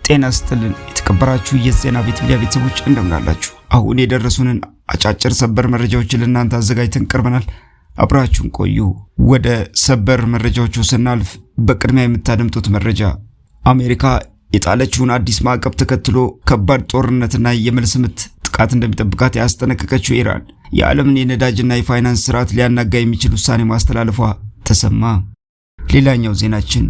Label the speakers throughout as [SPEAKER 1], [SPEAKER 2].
[SPEAKER 1] ጤና ይስጥልን የተከበራችሁ የዜና ቤት ሚዲያ ቤተሰቦች እንደምን አላችሁ? አሁን የደረሱንን አጫጭር ሰበር መረጃዎችን ለእናንተ አዘጋጅተን ቀርበናል። አብራችሁን ቆዩ። ወደ ሰበር መረጃዎቹ ስናልፍ በቅድሚያ የምታደምጡት መረጃ አሜሪካ የጣለችውን አዲስ ማዕቀብ ተከትሎ ከባድ ጦርነትና የመልስ ምት ጥቃት እንደሚጠብቃት ያስጠነቀቀችው ኢራን የዓለምን የነዳጅና የፋይናንስ ስርዓት ሊያናጋ የሚችል ውሳኔ ማስተላለፏ ተሰማ። ሌላኛው ዜናችን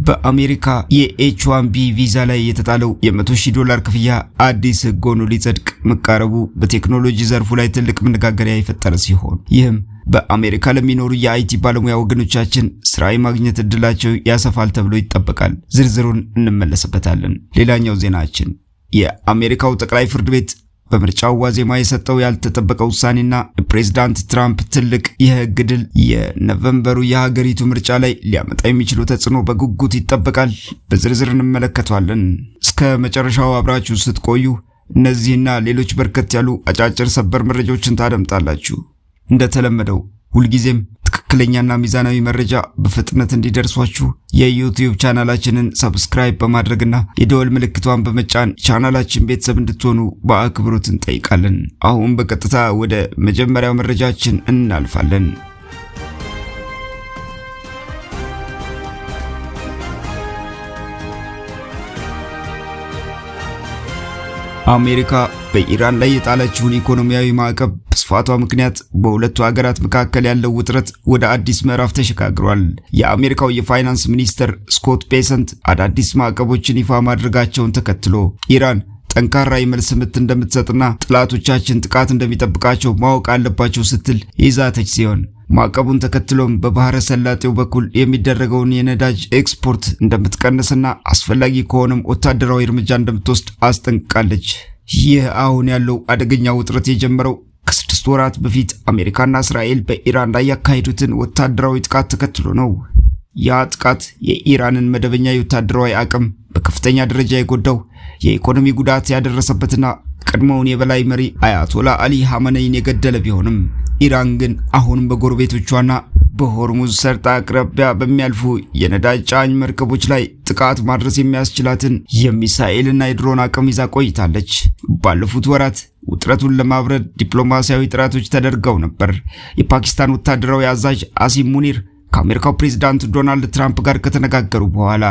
[SPEAKER 1] በአሜሪካ የኤች1ቢ ቪዛ ላይ የተጣለው $100,000 ክፍያ አዲስ ሕግ ሆኖ ሊጸድቅ መቃረቡ በቴክኖሎጂ ዘርፉ ላይ ትልቅ መነጋገሪያ የፈጠረ ሲሆን ይህም በአሜሪካ ለሚኖሩ የአይቲ ባለሙያ ወገኖቻችን ስራ የማግኘት እድላቸው ያሰፋል ተብሎ ይጠበቃል። ዝርዝሩን እንመለስበታለን። ሌላኛው ዜናችን የአሜሪካው ጠቅላይ ፍርድ ቤት በምርጫው ዋዜማ የሰጠው ያልተጠበቀ ውሳኔና የፕሬዝዳንት ትራምፕ ትልቅ የህግ ድል የኖቬምበሩ የሀገሪቱ ምርጫ ላይ ሊያመጣ የሚችለው ተጽዕኖ በጉጉት ይጠበቃል። በዝርዝር እንመለከተዋለን። እስከ መጨረሻው አብራችሁ ስትቆዩ እነዚህና ሌሎች በርከት ያሉ አጫጭር ሰበር መረጃዎችን ታደምጣላችሁ። እንደተለመደው ሁልጊዜም ትክክለኛና ሚዛናዊ መረጃ በፍጥነት እንዲደርሷችሁ የዩቲዩብ ቻናላችንን ሰብስክራይብ በማድረግና የደወል ምልክቷን በመጫን ቻናላችን ቤተሰብ እንድትሆኑ በአክብሮት እንጠይቃለን። አሁን በቀጥታ ወደ መጀመሪያው መረጃችን እናልፋለን። አሜሪካ በኢራን ላይ የጣለችውን ኢኮኖሚያዊ ማዕቀብ በስፋቷ ምክንያት በሁለቱ ሀገራት መካከል ያለው ውጥረት ወደ አዲስ ምዕራፍ ተሸጋግሯል። የአሜሪካው የፋይናንስ ሚኒስተር ስኮት ቤሰንት አዳዲስ ማዕቀቦችን ይፋ ማድረጋቸውን ተከትሎ ኢራን ጠንካራ የመልስ ምት እንደምትሰጥና ጥላቶቻችን ጥቃት እንደሚጠብቃቸው ማወቅ አለባቸው ስትል ይዛተች ሲሆን ማዕቀቡን ተከትሎም በባህረ ሰላጤው በኩል የሚደረገውን የነዳጅ ኤክስፖርት እንደምትቀንስና አስፈላጊ ከሆነም ወታደራዊ እርምጃ እንደምትወስድ አስጠንቅቃለች። ይህ አሁን ያለው አደገኛ ውጥረት የጀመረው ከ6 ወራት በፊት አሜሪካና እስራኤል በኢራን ላይ ያካሄዱትን ወታደራዊ ጥቃት ተከትሎ ነው። ያ ጥቃት የኢራንን መደበኛ የወታደራዊ አቅም በከፍተኛ ደረጃ የጎዳው የኢኮኖሚ ጉዳት ያደረሰበትና ቀድሞውን የበላይ መሪ አያቶላ አሊ ሐመነይን የገደለ ቢሆንም ኢራን ግን አሁንም በጎረቤቶቿና በሆርሙዝ ሰርጥ አቅራቢያ በሚያልፉ የነዳጅ ጫኝ መርከቦች ላይ ጥቃት ማድረስ የሚያስችላትን የሚሳኤልና የድሮን አቅም ይዛ ቆይታለች። ባለፉት ወራት ውጥረቱን ለማብረድ ዲፕሎማሲያዊ ጥረቶች ተደርገው ነበር። የፓኪስታን ወታደራዊ አዛዥ አሲም ሙኒር ከአሜሪካው ፕሬዝዳንት ዶናልድ ትራምፕ ጋር ከተነጋገሩ በኋላ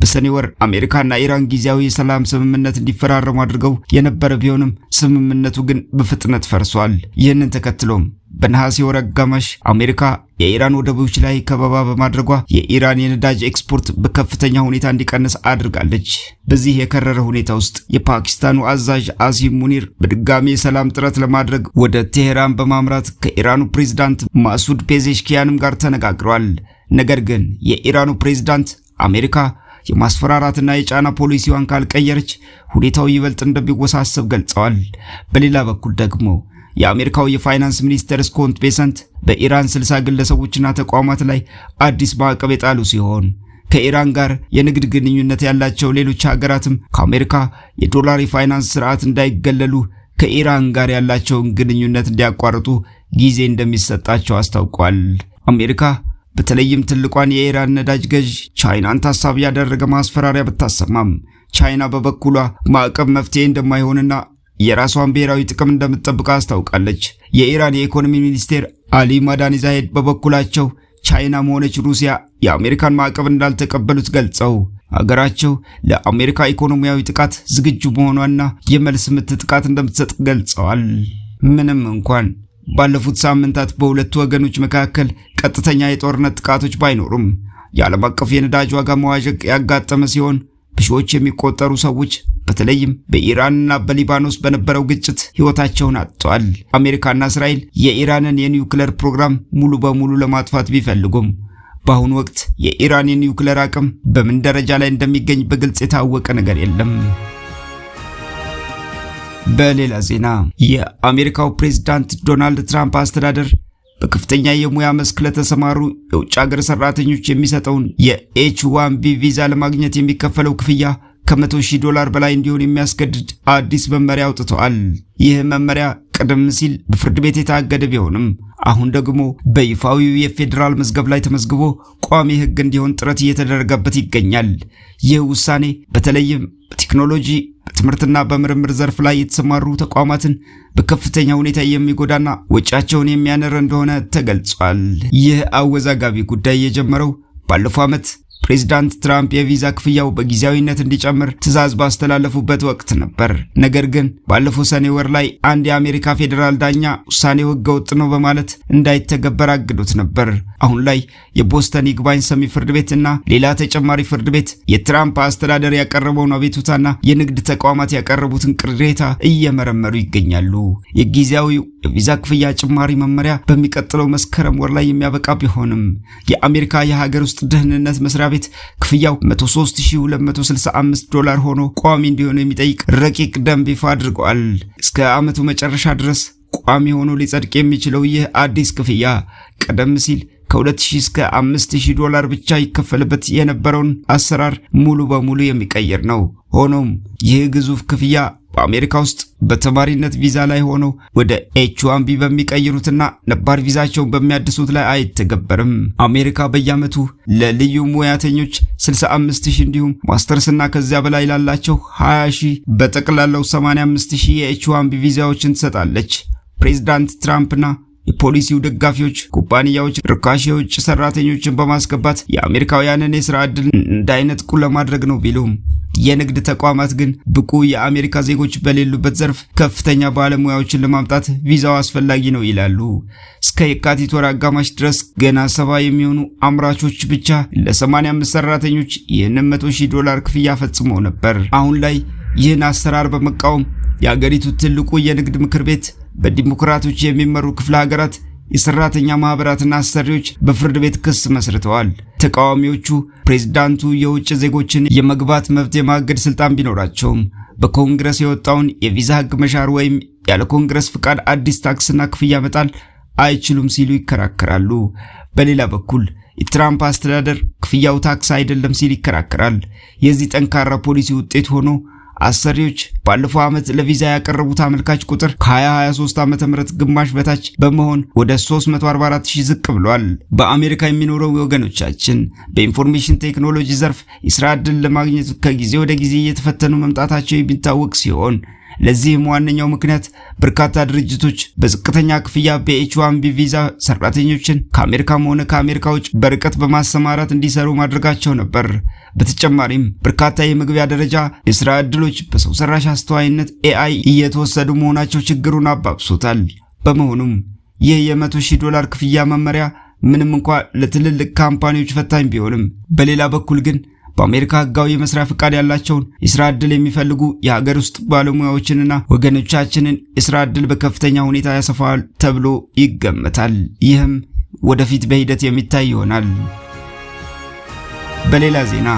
[SPEAKER 1] በሰኔ ወር አሜሪካና ኢራን ጊዜያዊ የሰላም ስምምነት እንዲፈራረሙ አድርገው የነበረ ቢሆንም ስምምነቱ ግን በፍጥነት ፈርሷል። ይህንን ተከትሎም በነሐሴ ወር አጋማሽ አሜሪካ የኢራን ወደቦች ላይ ከበባ በማድረጓ የኢራን የነዳጅ ኤክስፖርት በከፍተኛ ሁኔታ እንዲቀንስ አድርጋለች። በዚህ የከረረ ሁኔታ ውስጥ የፓኪስታኑ አዛዥ አሲም ሙኒር በድጋሚ የሰላም ጥረት ለማድረግ ወደ ቴሄራን በማምራት ከኢራኑ ፕሬዝዳንት ማሱድ ፔዜሽኪያንም ጋር ተነጋግረዋል። ነገር ግን የኢራኑ ፕሬዝዳንት አሜሪካ የማስፈራራትና የጫና ፖሊሲዋን ካልቀየረች ሁኔታው ይበልጥ እንደሚወሳሰብ ገልጸዋል። በሌላ በኩል ደግሞ የአሜሪካው የፋይናንስ ሚኒስተር ስኮት ቤሰንት በኢራን 60 ግለሰቦችና ተቋማት ላይ አዲስ ማዕቀብ የጣሉ ሲሆን ከኢራን ጋር የንግድ ግንኙነት ያላቸው ሌሎች ሀገራትም ከአሜሪካ የዶላር የፋይናንስ ስርዓት እንዳይገለሉ ከኢራን ጋር ያላቸውን ግንኙነት እንዲያቋርጡ ጊዜ እንደሚሰጣቸው አስታውቋል። አሜሪካ በተለይም ትልቋን የኢራን ነዳጅ ገዥ ቻይናን ታሳቢ ያደረገ ማስፈራሪያ ብታሰማም ቻይና በበኩሏ ማዕቀብ መፍትሄ እንደማይሆንና የራሷን ብሔራዊ ጥቅም እንደምትጠብቅ አስታውቃለች። የኢራን የኢኮኖሚ ሚኒስቴር አሊ ማዳኒ ዛሄድ በበኩላቸው ቻይናም ሆነች ሩሲያ የአሜሪካን ማዕቀብ እንዳልተቀበሉት ገልጸው ሀገራቸው ለአሜሪካ ኢኮኖሚያዊ ጥቃት ዝግጁ መሆኗና የመልስ ምት ጥቃት እንደምትሰጥ ገልጸዋል። ምንም እንኳን ባለፉት ሳምንታት በሁለቱ ወገኖች መካከል ቀጥተኛ የጦርነት ጥቃቶች ባይኖሩም የዓለም አቀፍ የነዳጅ ዋጋ መዋዠቅ ያጋጠመ ሲሆን በሺዎች የሚቆጠሩ ሰዎች በተለይም በኢራንና በሊባኖስ በነበረው ግጭት ሕይወታቸውን አጥተዋል። አሜሪካና እስራኤል የኢራንን የኒውክሌር ፕሮግራም ሙሉ በሙሉ ለማጥፋት ቢፈልጉም በአሁኑ ወቅት የኢራን የኒውክሌር አቅም በምን ደረጃ ላይ እንደሚገኝ በግልጽ የታወቀ ነገር የለም። በሌላ ዜና የአሜሪካው ፕሬዝዳንት ዶናልድ ትራምፕ አስተዳደር በከፍተኛ የሙያ መስክ ለተሰማሩ የውጭ ሀገር ሰራተኞች የሚሰጠውን የኤች1ቢ ቪዛ ለማግኘት የሚከፈለው ክፍያ $100,000 በላይ እንዲሆን የሚያስገድድ አዲስ መመሪያ አውጥተዋል። ይህ መመሪያ ቀደም ሲል በፍርድ ቤት የታገደ ቢሆንም አሁን ደግሞ በይፋዊው የፌደራል መዝገብ ላይ ተመዝግቦ ቋሚ ሕግ እንዲሆን ጥረት እየተደረገበት ይገኛል። ይህ ውሳኔ በተለይም በቴክኖሎጂ በትምህርትና በምርምር ዘርፍ ላይ የተሰማሩ ተቋማትን በከፍተኛ ሁኔታ የሚጎዳና ወጪያቸውን የሚያነር እንደሆነ ተገልጿል። ይህ አወዛጋቢ ጉዳይ የጀመረው ባለፈው ዓመት ፕሬዝዳንት ትራምፕ የቪዛ ክፍያው በጊዜያዊነት እንዲጨምር ትዕዛዝ ባስተላለፉበት ወቅት ነበር። ነገር ግን ባለፈው ሰኔ ወር ላይ አንድ የአሜሪካ ፌዴራል ዳኛ ውሳኔው ሕገወጥ ነው በማለት እንዳይተገበር አግዶት ነበር። አሁን ላይ የቦስተን ይግባኝ ሰሚ ፍርድ ቤትና ሌላ ተጨማሪ ፍርድ ቤት የትራምፕ አስተዳደር ያቀረበውን አቤቱታና የንግድ ተቋማት ያቀረቡትን ቅሬታ እየመረመሩ ይገኛሉ። የጊዜያዊው የቪዛ ክፍያ ጭማሪ መመሪያ በሚቀጥለው መስከረም ወር ላይ የሚያበቃ ቢሆንም የአሜሪካ የሀገር ውስጥ ደህንነት መስሪያ ቤት ክፍያው $13265 ሆኖ ቋሚ እንዲሆን የሚጠይቅ ረቂቅ ደንብ ይፋ አድርጓል። እስከ ዓመቱ መጨረሻ ድረስ ቋሚ ሆኖ ሊጸድቅ የሚችለው ይህ አዲስ ክፍያ ቀደም ሲል ከ$2000 እስከ $5000 ብቻ ይከፈልበት የነበረውን አሰራር ሙሉ በሙሉ የሚቀይር ነው። ሆኖም ይህ ግዙፍ ክፍያ በአሜሪካ ውስጥ በተማሪነት ቪዛ ላይ ሆነው ወደ H1B በሚቀይሩትና ነባር ቪዛቸውን በሚያድሱት ላይ አይተገበርም። አሜሪካ በየዓመቱ ለልዩ ሙያተኞች 65000 እንዲሁም ማስተርስና ከዚያ በላይ ላላቸው 20000 በጠቅላላው 85000 የH1B ቪዛዎችን ትሰጣለች። ፕሬዝዳንት ትራምፕና የፖሊሲው ደጋፊዎች ኩባንያዎች ርካሽ የውጭ ሰራተኞችን በማስገባት የአሜሪካውያንን የሥራ ዕድል እንዳይነጥቁ ለማድረግ ነው ቢሉም የንግድ ተቋማት ግን ብቁ የአሜሪካ ዜጎች በሌሉበት ዘርፍ ከፍተኛ ባለሙያዎችን ለማምጣት ቪዛው አስፈላጊ ነው ይላሉ። እስከ የካቲት ወር አጋማሽ ድረስ ገና 70 የሚሆኑ አምራቾች ብቻ ለ85 ሰራተኞች ይህንን $100,000 ክፍያ ፈጽመው ነበር። አሁን ላይ ይህን አሰራር በመቃወም የአገሪቱ ትልቁ የንግድ ምክር ቤት በዲሞክራቶች የሚመሩ ክፍለ ሀገራት የሰራተኛ ማህበራትና አሰሪዎች በፍርድ ቤት ክስ መስርተዋል። ተቃዋሚዎቹ ፕሬዝዳንቱ የውጭ ዜጎችን የመግባት መብት የማገድ ስልጣን ቢኖራቸውም በኮንግረስ የወጣውን የቪዛ ህግ መሻር ወይም ያለ ኮንግረስ ፍቃድ አዲስ ታክስና ክፍያ መጣል አይችሉም ሲሉ ይከራከራሉ። በሌላ በኩል የትራምፕ አስተዳደር ክፍያው ታክስ አይደለም ሲል ይከራከራል። የዚህ ጠንካራ ፖሊሲ ውጤት ሆኖ አሰሪዎች ባለፈው ዓመት ለቪዛ ያቀረቡት አመልካች ቁጥር ከ2023 ዓ.ም ግማሽ በታች በመሆን ወደ 344000 ዝቅ ብሏል። በአሜሪካ የሚኖሩ ወገኖቻችን በኢንፎርሜሽን ቴክኖሎጂ ዘርፍ የሥራ ዕድል ለማግኘት ከጊዜ ወደ ጊዜ እየተፈተኑ መምጣታቸው የሚታወቅ ሲሆን ለዚህም ዋነኛው ምክንያት በርካታ ድርጅቶች በዝቅተኛ ክፍያ በH1B ቪዛ ሰራተኞችን ከአሜሪካም ሆነ ከአሜሪካ ውጭ በርቀት በማሰማራት እንዲሰሩ ማድረጋቸው ነበር። በተጨማሪም በርካታ የመግቢያ ደረጃ የሥራ ዕድሎች በሰው ሰራሽ አስተዋይነት AI እየተወሰዱ መሆናቸው ችግሩን አባብሶታል። በመሆኑም ይህ $100,000 ክፍያ መመሪያ ምንም እንኳን ለትልልቅ ካምፓኒዎች ፈታኝ ቢሆንም በሌላ በኩል ግን በአሜሪካ ህጋዊ የመስሪያ ፍቃድ ያላቸውን የሥራ ዕድል የሚፈልጉ የሀገር ውስጥ ባለሙያዎችንና ወገኖቻችንን የሥራ ዕድል በከፍተኛ ሁኔታ ያሰፋል ተብሎ ይገመታል። ይህም ወደፊት በሂደት የሚታይ ይሆናል። በሌላ ዜና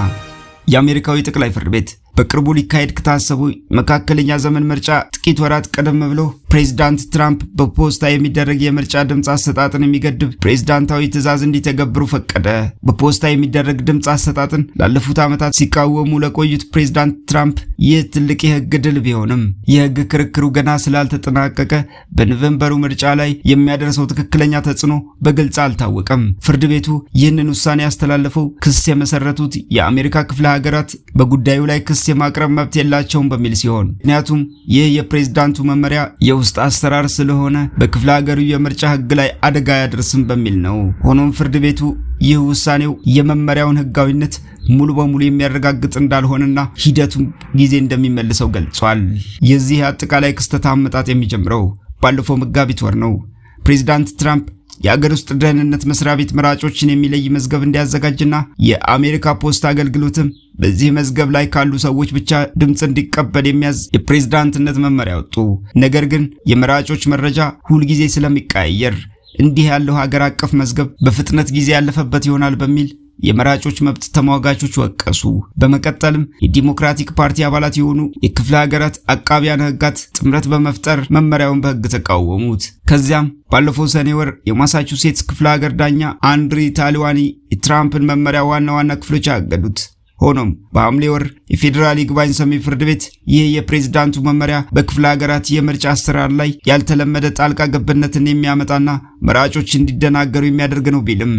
[SPEAKER 1] የአሜሪካዊ ጠቅላይ ፍርድ ቤት በቅርቡ ሊካሄድ ከታሰቡ መካከለኛ ዘመን ምርጫ ጥቂት ወራት ቀደም ብሎ ፕሬዝዳንት ትራምፕ በፖስታ የሚደረግ የምርጫ ድምጽ አሰጣጥን የሚገድብ ፕሬዝዳንታዊ ትዕዛዝ እንዲተገብሩ ፈቀደ። በፖስታ የሚደረግ ድምጽ አሰጣጥን ላለፉት ዓመታት ሲቃወሙ ለቆዩት ፕሬዝዳንት ትራምፕ ይህ ትልቅ የህግ ድል ቢሆንም የህግ ክርክሩ ገና ስላልተጠናቀቀ በኖቬምበሩ ምርጫ ላይ የሚያደርሰው ትክክለኛ ተጽዕኖ በግልጽ አልታወቀም። ፍርድ ቤቱ ይህንን ውሳኔ ያስተላለፈው ክስ የመሰረቱት የአሜሪካ ክፍለ ሀገራት በጉዳዩ ላይ ክስ የማቅረብ መብት የላቸውም በሚል ሲሆን ምክንያቱም ይህ የፕሬዝዳንቱ መመሪያ የውስጥ አሰራር ስለሆነ በክፍለ ሀገሩ የምርጫ ህግ ላይ አደጋ ያደርስም በሚል ነው። ሆኖም ፍርድ ቤቱ ይህ ውሳኔው የመመሪያውን ህጋዊነት ሙሉ በሙሉ የሚያረጋግጥ እንዳልሆነና ሂደቱን ጊዜ እንደሚመልሰው ገልጿል። የዚህ አጠቃላይ ክስተት አመጣጥ የሚጀምረው ባለፈው መጋቢት ወር ነው። ፕሬዝዳንት ትራምፕ የአገር ውስጥ ደህንነት መስሪያ ቤት መራጮችን የሚለይ መዝገብ እንዲያዘጋጅና የአሜሪካ ፖስታ አገልግሎትም በዚህ መዝገብ ላይ ካሉ ሰዎች ብቻ ድምጽ እንዲቀበል የሚያዝ የፕሬዝዳንትነት መመሪያ ወጡ። ነገር ግን የመራጮች መረጃ ሁልጊዜ ስለሚቀያየር እንዲህ ያለው ሀገር አቀፍ መዝገብ በፍጥነት ጊዜ ያለፈበት ይሆናል በሚል የመራጮች መብት ተሟጋቾች ወቀሱ። በመቀጠልም የዲሞክራቲክ ፓርቲ አባላት የሆኑ የክፍለ ሀገራት አቃቢያን ህጋት ጥምረት በመፍጠር መመሪያውን በህግ ተቃወሙት። ከዚያም ባለፈው ሰኔ ወር የማሳቹሴትስ ክፍለ ሀገር ዳኛ አንድሪ ታሊዋኒ የትራምፕን መመሪያ ዋና ክፍሎች አገዱት። ሆኖም በሐምሌ ወር የፌዴራል ይግባኝ ሰሚ ፍርድ ቤት ይህ የፕሬዝዳንቱ መመሪያ በክፍለ ሀገራት የምርጫ አሰራር ላይ ያልተለመደ ጣልቃ ገብነትን የሚያመጣና መራጮች እንዲደናገሩ የሚያደርግ ነው ቢልም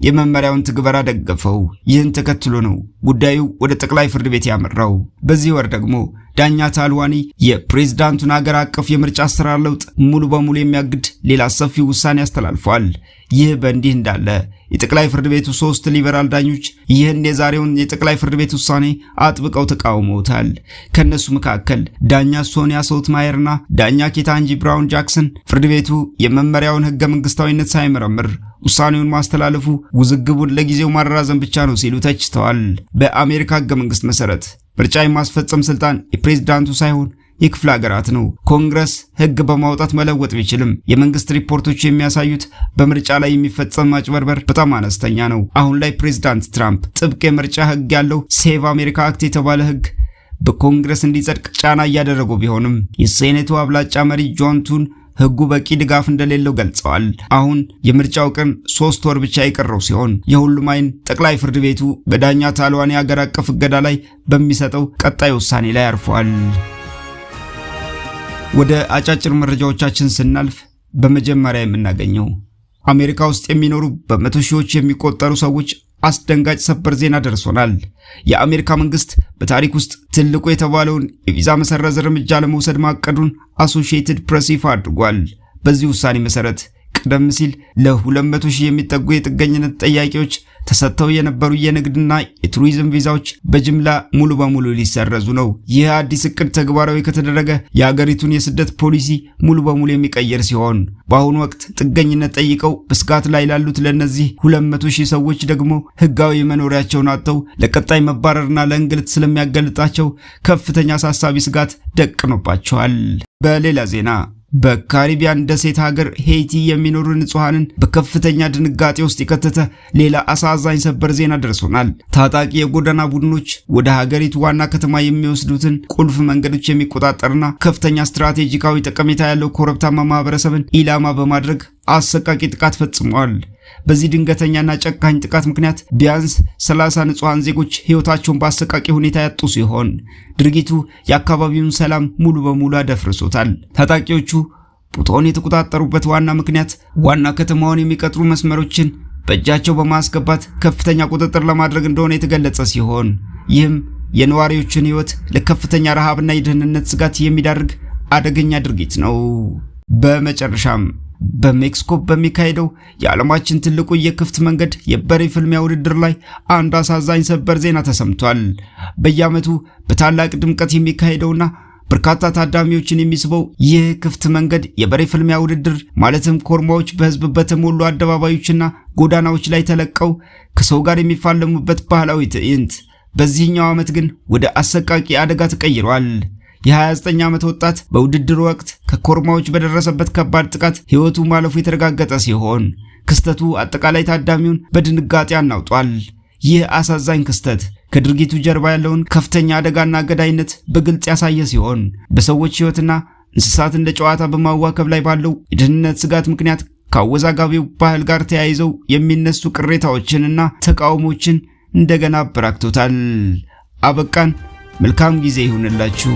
[SPEAKER 1] የመመሪያውን ትግበራ ደገፈው። ይህን ተከትሎ ነው ጉዳዩ ወደ ጠቅላይ ፍርድ ቤት ያመራው። በዚህ ወር ደግሞ ዳኛ ታልዋኒ የፕሬዝዳንቱን ሀገር አቀፍ የምርጫ አሰራር ለውጥ ሙሉ በሙሉ የሚያግድ ሌላ ሰፊ ውሳኔ አስተላልፏል። ይህ በእንዲህ እንዳለ የጠቅላይ ፍርድ ቤቱ 3 ሊበራል ዳኞች ይህን የዛሬውን የጠቅላይ ፍርድ ቤት ውሳኔ አጥብቀው ተቃውመውታል። ከነሱ መካከል ዳኛ ሶኒያ ሶቶማየርና ዳኛ ኬታንጂ ብራውን ጃክሰን ፍርድ ቤቱ የመመሪያውን ህገ መንግስታዊነት ሳይመረምር ውሳኔውን ማስተላለፉ ውዝግቡን ለጊዜው ማራዘም ብቻ ነው ሲሉ ተችተዋል። በአሜሪካ ህገ መንግስት መሰረት ምርጫ የማስፈጸም ስልጣን የፕሬዝዳንቱ ሳይሆን የክፍለ ሀገራት ነው። ኮንግረስ ህግ በማውጣት መለወጥ ቢችልም የመንግስት ሪፖርቶች የሚያሳዩት በምርጫ ላይ የሚፈጸም ማጭበርበር በጣም አነስተኛ ነው። አሁን ላይ ፕሬዝዳንት ትራምፕ ጥብቅ የምርጫ ህግ ያለው ሴቭ አሜሪካ አክት የተባለ ህግ በኮንግረስ እንዲጸድቅ ጫና እያደረጉ ቢሆንም የሴኔቱ አብላጫ መሪ ጆን ቱን ህጉ በቂ ድጋፍ እንደሌለው ገልጸዋል። አሁን የምርጫው ቀን 3 ወር ብቻ የቀረው ሲሆን የሁሉም አይን ጠቅላይ ፍርድ ቤቱ በዳኛ ታልዋኒ ሀገር አቀፍ እገዳ ላይ በሚሰጠው ቀጣይ ውሳኔ ላይ አርፏል። ወደ አጫጭር መረጃዎቻችን ስናልፍ በመጀመሪያ የምናገኘው አሜሪካ ውስጥ የሚኖሩ በመቶ ሺዎች የሚቆጠሩ ሰዎች አስደንጋጭ ሰበር ዜና ደርሶናል። የአሜሪካ መንግስት በታሪክ ውስጥ ትልቁ የተባለውን የቪዛ መሰረዝ እርምጃ ለመውሰድ ማቀዱን አሶሺየትድ ፕሬስ ይፋ አድርጓል። በዚህ ውሳኔ መሰረት ቀደም ሲል ለ200 ሺህ የሚጠጉ የጥገኝነት ጠያቂዎች ተሰጥተው የነበሩ የንግድና የቱሪዝም ቪዛዎች በጅምላ ሙሉ በሙሉ ሊሰረዙ ነው። ይህ አዲስ እቅድ ተግባራዊ ከተደረገ የሀገሪቱን የስደት ፖሊሲ ሙሉ በሙሉ የሚቀየር ሲሆን በአሁኑ ወቅት ጥገኝነት ጠይቀው በስጋት ላይ ላሉት ለነዚህ 200 ሺህ ሰዎች ደግሞ ህጋዊ መኖሪያቸውን አጥተው ለቀጣይ መባረርና ለእንግልት ስለሚያጋልጣቸው ከፍተኛ አሳሳቢ ስጋት ደቅኖባቸዋል። በሌላ ዜና በካሪቢያን ደሴት ሀገር ሄይቲ የሚኖሩ ንጹሃንን በከፍተኛ ድንጋጤ ውስጥ የከተተ ሌላ አሳዛኝ ሰበር ዜና ደርሶናል። ታጣቂ የጎዳና ቡድኖች ወደ ሀገሪቱ ዋና ከተማ የሚወስዱትን ቁልፍ መንገዶች የሚቆጣጠርና ከፍተኛ ስትራቴጂካዊ ጠቀሜታ ያለው ኮረብታማ ማህበረሰብን ኢላማ በማድረግ አሰቃቂ ጥቃት ፈጽመዋል። በዚህ ድንገተኛና ጨካኝ ጥቃት ምክንያት ቢያንስ 30 ንጹሃን ዜጎች ህይወታቸውን በአሰቃቂ ሁኔታ ያጡ ሲሆን ድርጊቱ የአካባቢውን ሰላም ሙሉ በሙሉ አደፍርሶታል። ታጣቂዎቹ ቦታውን የተቆጣጠሩበት ዋና ምክንያት ዋና ከተማውን የሚቀጥሩ መስመሮችን በእጃቸው በማስገባት ከፍተኛ ቁጥጥር ለማድረግ እንደሆነ የተገለጸ ሲሆን ይህም የነዋሪዎችን ህይወት ለከፍተኛ ረሃብና የደህንነት ስጋት የሚዳርግ አደገኛ ድርጊት ነው። በመጨረሻም በሜክሲኮ በሚካሄደው የዓለማችን ትልቁ የክፍት መንገድ የበሬ ፍልሚያ ውድድር ላይ አንድ አሳዛኝ ሰበር ዜና ተሰምቷል። በየዓመቱ በታላቅ ድምቀት የሚካሄደውና በርካታ ታዳሚዎችን የሚስበው ይህ ክፍት መንገድ የበሬ ፍልሚያ ውድድር ማለትም ኮርማዎች በህዝብ በተሞሉ አደባባዮችና ጎዳናዎች ላይ ተለቀው ከሰው ጋር የሚፋለሙበት ባህላዊ ትዕይንት በዚህኛው ዓመት ግን ወደ አሰቃቂ አደጋ ተቀይሯል። የ29 ዓመት ወጣት በውድድሩ ወቅት ከኮርማዎች በደረሰበት ከባድ ጥቃት ህይወቱ ማለፉ የተረጋገጠ ሲሆን ክስተቱ አጠቃላይ ታዳሚውን በድንጋጤ አናውጧል። ይህ አሳዛኝ ክስተት ከድርጊቱ ጀርባ ያለውን ከፍተኛ አደጋና ገዳይነት በግልጽ ያሳየ ሲሆን በሰዎች ህይወትና እንስሳት እንደ ጨዋታ በማዋከብ ላይ ባለው የደህንነት ስጋት ምክንያት ከአወዛጋቢው ባህል ጋር ተያይዘው የሚነሱ ቅሬታዎችንና ተቃውሞችን እንደገና አበራክቶታል። አበቃን። መልካም ጊዜ ይሁንላችሁ።